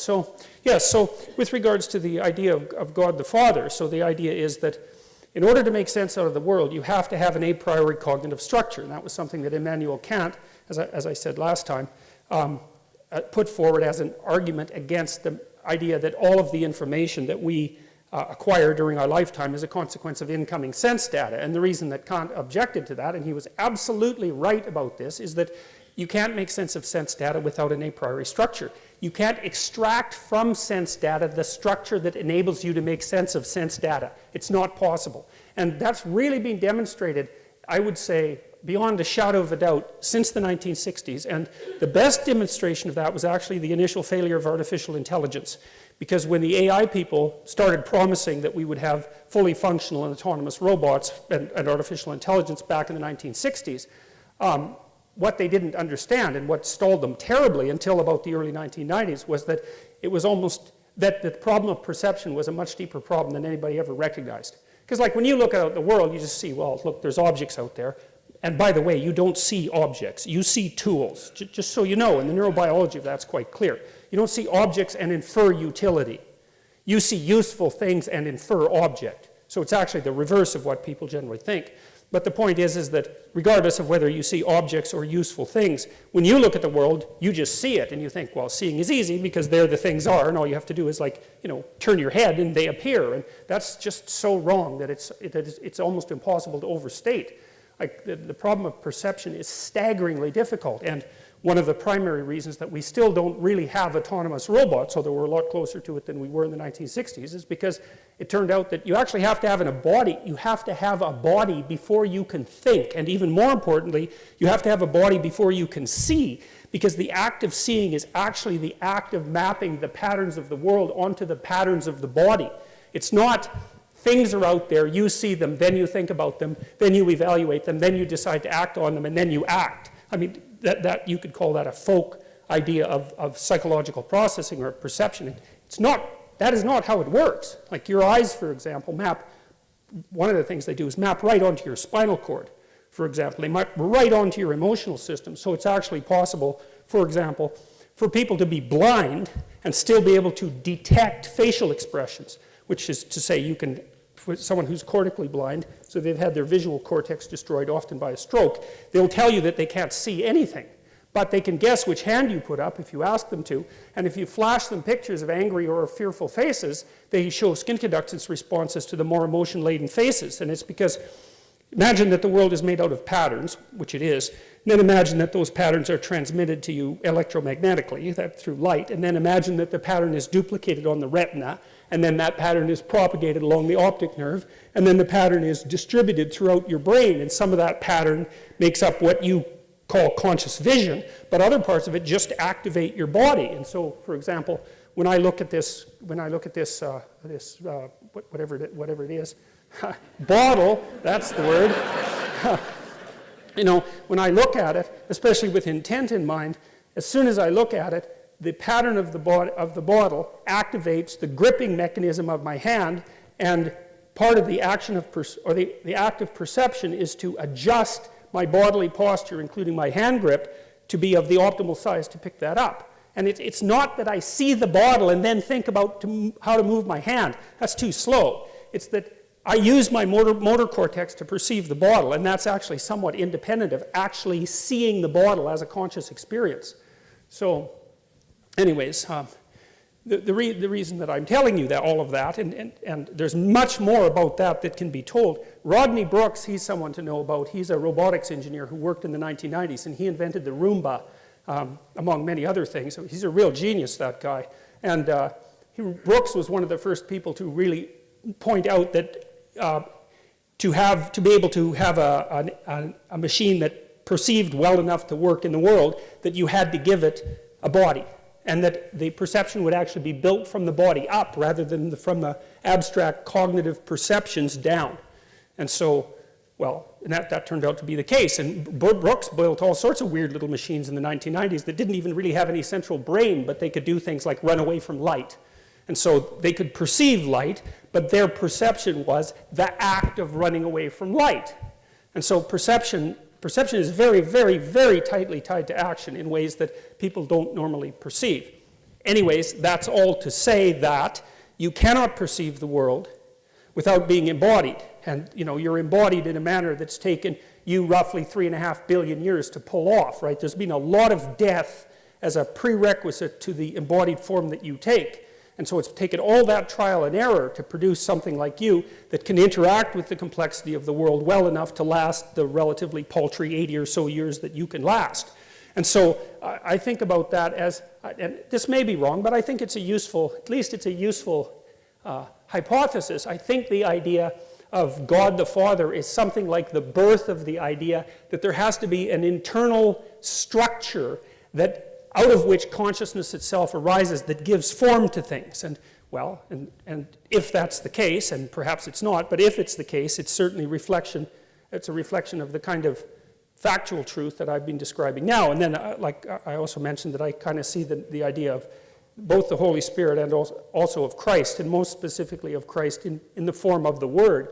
So, yes, so with regards to the idea of God the Father, so the idea is that in order to make sense out of the world, you have to have an a priori cognitive structure. And that was something that Immanuel Kant, as I said last time, put forward as an argument against the idea that all of the information that we acquire during our lifetime is a consequence of incoming sense data. And the reason that Kant objected to that, and he was absolutely right about this, is that you can't make sense of sense data without an a priori structure. You can't extract from sense data the structure that enables you to make sense of sense data. It's not possible. And that's really been demonstrated, I would say, beyond a shadow of a doubt, since the 1960s. And the best demonstration of that was actually the initial failure of artificial intelligence. Because when the AI people started promising that we would have fully functional and autonomous robots and artificial intelligence back in the 1960s, what they didn't understand and what stalled them terribly until about the early 1990s was that it was almost that the problem of perception was a much deeper problem than anybody ever recognized. Because like when you look out at the world, you just see, well, look, there's objects out there. And by the way, you don't see objects, you see tools, just so you know, and the neurobiology of that's quite clear. You don't see objects and infer utility. You see useful things and infer object. So it's actually the reverse of what people generally think. But the point is that regardless of whether you see objects or useful things, when you look at the world, you just see it and you think, well, seeing is easy because there the things are, and all you have to do is turn your head and they appear. And that's just so wrong that it's almost impossible to overstate. Like the problem of perception is staggeringly difficult, and one of the primary reasons that we still don't really have autonomous robots, although we're a lot closer to it than we were in the 1960s, is because it turned out that you actually have to have a body. You have to have a body before you can think, and even more importantly, you have to have a body before you can see, because the act of seeing is actually the act of mapping the patterns of the world onto the patterns of the body. It's not things are out there, you see them, then you think about them, then you evaluate them, then you decide to act on them, and then you act. I mean, that you could call that a folk idea of psychological processing or perception. That is not how it works. Like your eyes, for example, one of the things they do is map right onto your spinal cord, for example. They map right onto your emotional system. So it's actually possible, for example, for people to be blind and still be able to detect facial expressions, which is to say for someone who's cortically blind, so they've had their visual cortex destroyed often by a stroke, they'll tell you that they can't see anything. But they can guess which hand you put up if you ask them to. And if you flash them pictures of angry or fearful faces, they show skin conductance responses to the more emotion-laden faces. And it's because, imagine that the world is made out of patterns, which it is, and then imagine that those patterns are transmitted to you electromagnetically, through light, and then imagine that the pattern is duplicated on the retina, and then that pattern is propagated along the optic nerve, and then the pattern is distributed throughout your brain, and some of that pattern makes up what you call conscious vision, but other parts of it just activate your body. And so, for example, when I look at this, whatever it is, bottle, that's the word. When I look at it, especially with intent in mind, as soon as I look at it, the pattern of the bottle activates the gripping mechanism of my hand, and part of the action of the act of perception is to adjust my bodily posture, including my hand grip, to be of the optimal size to pick that up. And it's not that I see the bottle and then think about how to move my hand. That's too slow. It's that I use my motor cortex to perceive the bottle, and that's actually somewhat independent of actually seeing the bottle as a conscious experience. So, anyways, the reason that I'm telling you all of that, and there's much more about that can be told. Rodney Brooks, he's someone to know about. He's a robotics engineer who worked in the 1990s, and he invented the Roomba, among many other things. So he's a real genius, that guy. And Brooks was one of the first people to really point out that to be able to have a machine that perceived well enough to work in the world, that you had to give it a body, and that the perception would actually be built from the body up rather than from the abstract cognitive perceptions down. And so, well, and that turned out to be the case. And Brooks built all sorts of weird little machines in the 1990s that didn't even really have any central brain, but they could do things like run away from light. And so they could perceive light, but their perception was the act of running away from light. And so perception is very, very, very tightly tied to action in ways that people don't normally perceive. anyways, that's all to say that you cannot perceive the world without being embodied. And, you're embodied in a manner that's taken you roughly 3.5 billion years to pull off, right? There's been a lot of death as a prerequisite to the embodied form that you take. And so it's taken all that trial and error to produce something like you that can interact with the complexity of the world well enough to last the relatively paltry 80 or so years that you can last. And so I think about that as, and this may be wrong, but I think it's a useful, at least it's a useful hypothesis. I think the idea of God the Father is something like the birth of the idea that there has to be an internal structure that out of which consciousness itself arises that gives form to things. And well, and if that's the case, and perhaps it's not, but if it's the case, it's certainly reflection. It's a reflection of the kind of factual truth that I've been describing now. And then, like I also mentioned, that I kind of see the idea of both the Holy Spirit and also of Christ, and most specifically of Christ in the form of the Word,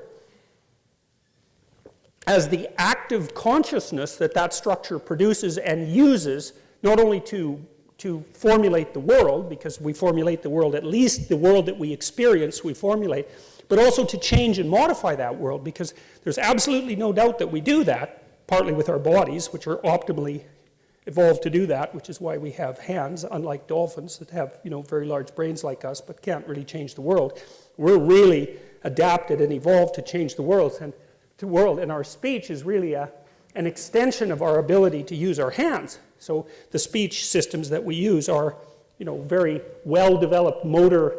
as the active consciousness that structure produces and uses, not only to formulate the world, because we formulate the world, at least the world that we experience, we formulate, but also to change and modify that world, because there's absolutely no doubt that we do that, partly with our bodies, which are optimally evolved to do that, which is why we have hands, unlike dolphins that have, very large brains like us, but can't really change the world. We're really adapted and evolved to change the world, and our speech is really an extension of our ability to use our hands. So the speech systems that we use are, very well-developed motor,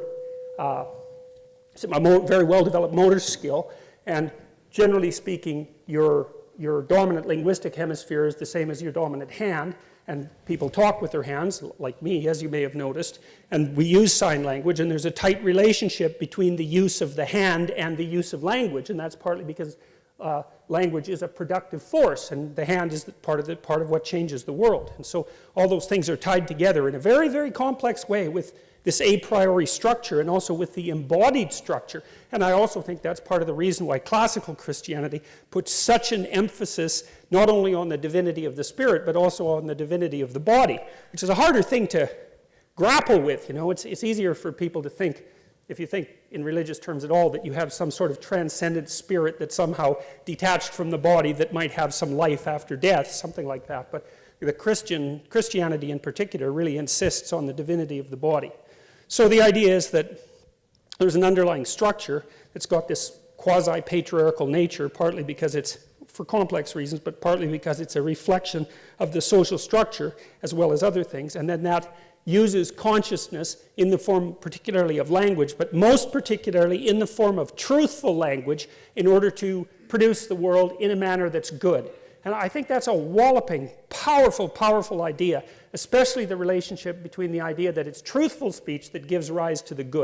very well-developed motor skill, and generally speaking, your dominant linguistic hemisphere is the same as your dominant hand, and people talk with their hands, like me, as you may have noticed, and we use sign language, and there's a tight relationship between the use of the hand and the use of language, and that's partly because language is a productive force, and the hand is part of what changes the world. And so all those things are tied together in a very, very complex way with this a priori structure and also with the embodied structure. And I also think that's part of the reason why classical Christianity puts such an emphasis not only on the divinity of the spirit, but also on the divinity of the body, which is a harder thing to grapple with. It's easier for people to think, if you think in religious terms at all, that you have some sort of transcendent spirit that's somehow detached from the body that might have some life after death, something like that. But the Christianity in particular really insists on the divinity of the body. So the idea is that there's an underlying structure that's got this quasi-patriarchal nature, partly because it's, for complex reasons, but partly because it's a reflection of the social structure as well as other things, and then that uses consciousness in the form particularly of language, but most particularly in the form of truthful language in order to produce the world in a manner that's good. And I think that's a walloping, powerful, powerful idea, especially the relationship between the idea that it's truthful speech that gives rise to the good.